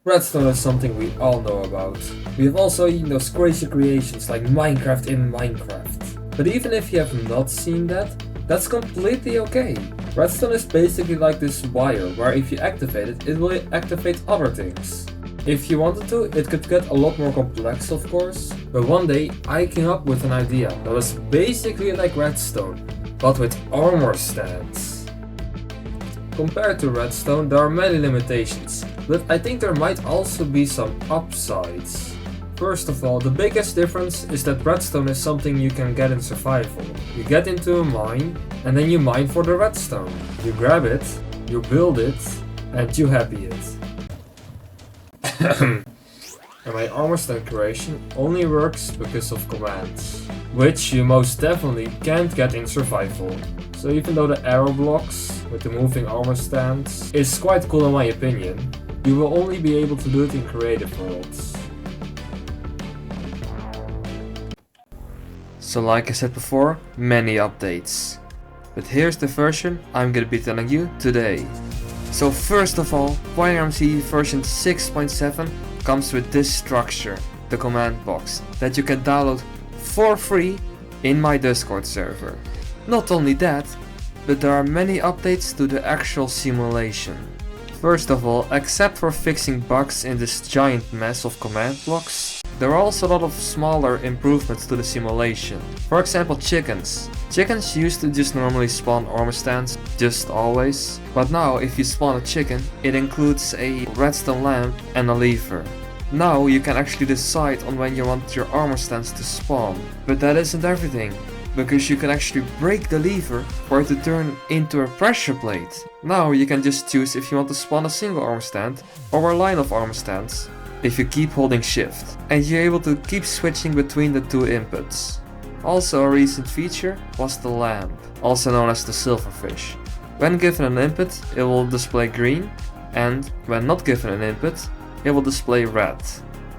Redstone is something we all know about. We have all seen those crazy creations like Minecraft in Minecraft. But even if you have not seen that, that's completely okay. Redstone is basically like this wire where if you activate it, it will activate other things. If you wanted to, it could get a lot more complex of course, but one day I came up with an idea that was basically like Redstone, but with armor stands. Compared to Redstone, there are many limitations, but I think there might also be some upsides. First of all, the biggest difference is that redstone is something you can get in survival. You get into a mine, and then you mine for the redstone. You grab it, you build it, and you happy it. And my armor stand creation only works because of commands, which you most definitely can't get in survival. So even though the arrow blocks with the moving armor stands is quite cool in my opinion, you will only be able to do it in creative worlds. So like I said before, many updates. But here's the version I'm gonna be telling you today. So first of all, WireMc version 6.7 comes with this structure, the command box, that you can download for free in my Discord server. Not only that, but there are many updates to the actual simulation. First of all, except for fixing bugs in this giant mess of command blocks, there are also a lot of smaller improvements to the simulation. For example, chickens. Chickens used to just normally spawn armor stands, just always. But now if you spawn a chicken, it includes a redstone lamp and a lever. Now you can actually decide on when you want your armor stands to spawn. But that isn't everything, because you can actually break the lever for it to turn into a pressure plate. Now you can just choose if you want to spawn a single armor stand or a line of armor stands, if you keep holding shift, and you're able to keep switching between the two inputs. Also a recent feature was the lamp, also known as the silverfish. When given an input, it will display green, and when not given an input, it will display red.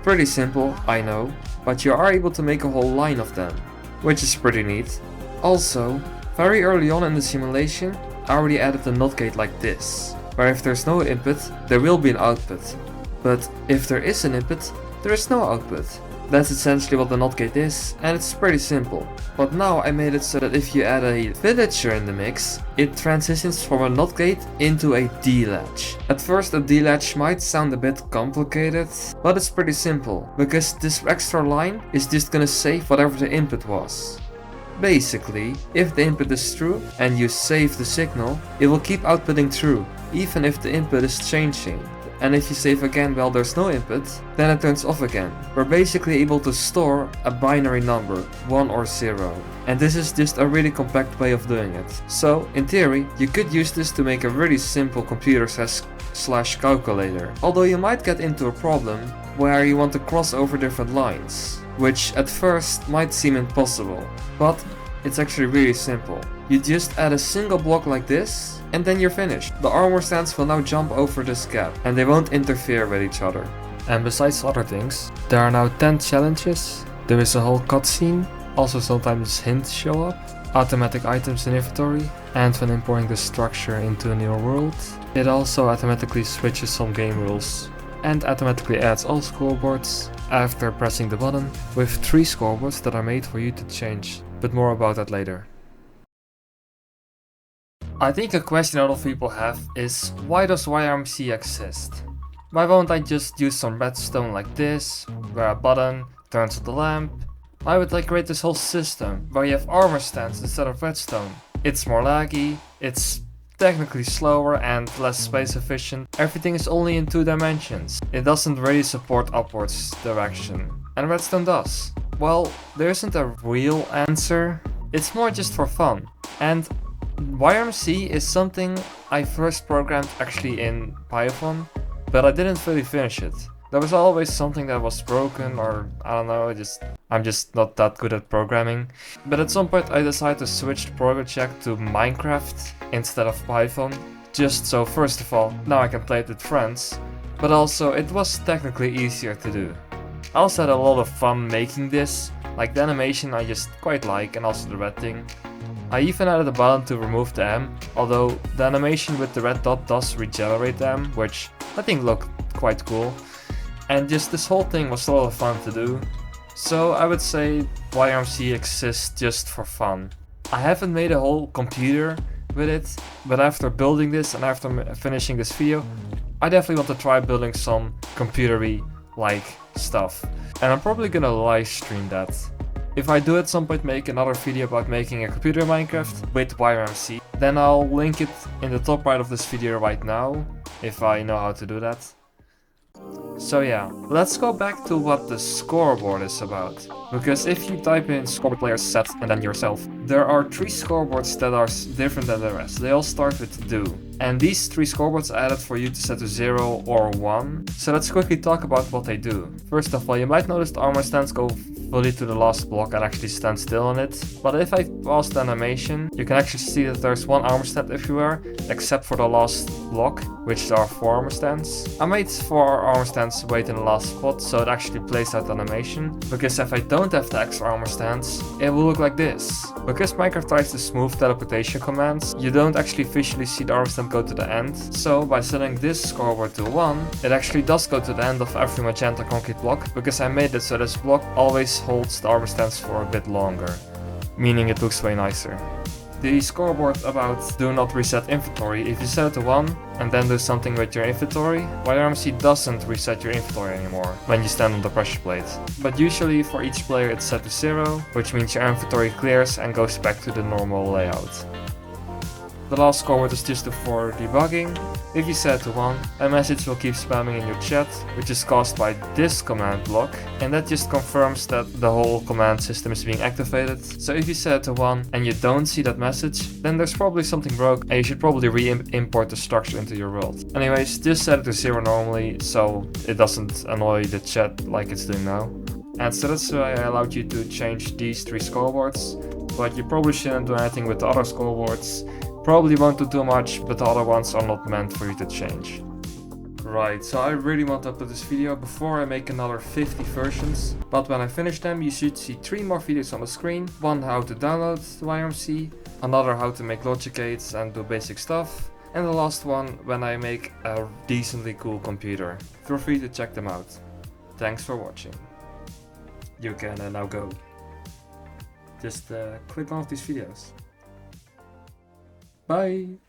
Pretty simple, I know, but you are able to make a whole line of them, which is pretty neat. Also, very early on in the simulation, I already added a NOT gate like this, where if there's no input, there will be an output. But if there is an input, there is no output. That's essentially what the NOT gate is, and it's pretty simple. But now I made it so that if you add a villager in the mix, it transitions from a NOT gate into a D-latch. At first a D-latch might sound a bit complicated, but it's pretty simple, because this extra line is just gonna save whatever the input was. Basically, if the input is true and you save the signal, it will keep outputting true, even if the input is changing. And if you save again while there's no input, then it turns off again. We're basically able to store a binary number, 1 or 0. And this is just a really compact way of doing it. So, in theory, you could use this to make a really simple computer slash calculator. Although you might get into a problem where you want to cross over different lines, which at first might seem impossible, but it's actually really simple. You just add a single block like this, and then you're finished. The armor stands will now jump over this gap, and they won't interfere with each other. And besides other things, there are now 10 challenges, there is a whole cutscene, also sometimes hints show up, automatic items in inventory, and when importing the structure into a new world, it also automatically switches some game rules, and automatically adds all scoreboards after pressing the button, with 3 scoreboards that are made for you to change, but more about that later. I think a question a lot of people have is, why does WireMc exist? Why won't I just use some redstone like this, where a button turns on the lamp? Why would I create this whole system where you have armor stands instead of redstone? It's more laggy, it's technically slower and less space efficient. Everything is only in 2 dimensions. It doesn't really support upwards direction. And redstone does. Well, there isn't a real answer. It's more just for fun. And WireMc is something I first programmed actually in Python, but I didn't really finish it. There was always something that was broken, or I don't know, I'm just not that good at programming. But at some point I decided to switch the project to Minecraft instead of Python, just so first of all, now I can play it with friends, but also it was technically easier to do. I also had a lot of fun making this, like the animation I just quite like, and also the red thing. I even added a button to remove the M, although the animation with the red dot does regenerate the M, which I think looked quite cool. And just this whole thing was a lot of fun to do. So I would say WireMc exists just for fun. I haven't made a whole computer with it, but after building this and after finishing this video, I definitely want to try building some computery like stuff. And I'm probably gonna live stream that. If I do at some point make another video about making a computer in Minecraft with WireMc, then I'll link it in the top right of this video right now, if I know how to do that. So yeah, let's go back to what the scoreboard is about. Because if you type in scoreboard player set and then yourself, there are 3 scoreboards that are different than the rest. They all start with do. And these 3 scoreboards are added for you to set to 0 or 1. So let's quickly talk about what they do. First of all, you might notice the armor stands go fully to the last block and actually stand still on it. But if I pause the animation, you can actually see that there's 1 armor stand everywhere, except for the last block, which are 4 armor stands. I made 4 armor stands wait in the last spot, so it actually plays that animation. Because if I don't have the extra armor stands, it will look like this. Because Minecraft tries to smooth teleportation commands, you don't actually visually see the armor stand go to the end. So by setting this scoreboard to 1, it actually does go to the end of every magenta concrete block, because I made it so this block always holds the armor stands for a bit longer, meaning it looks way nicer. The scoreboard about do not reset inventory, if you set it to 1 and then do something with your inventory, WireMc doesn't reset your inventory anymore when you stand on the pressure plate. But usually for each player it's set to 0, which means your inventory clears and goes back to the normal layout. The last scoreboard is just for debugging. If you set it to 1, a message will keep spamming in your chat, which is caused by this command block, and that just confirms that the whole command system is being activated. So if you set it to 1 and you don't see that message, then there's probably something broke and you should probably re-import the structure into your world. Anyways, just set it to 0 normally, so it doesn't annoy the chat like it's doing now. And so that's why I allowed you to change these 3 scoreboards, but you probably shouldn't do anything with the other scoreboards. Probably won't do too much, but the other ones are not meant for you to change. Right, so I really want to upload this video before I make another 50 versions, but when I finish them you should see 3 more videos on the screen. One how to download WireMc, another how to make logic gates and do basic stuff, and the last one when I make a decently cool computer. Feel free to check them out. Thanks for watching. You can now go. Just click one of these videos. Bye!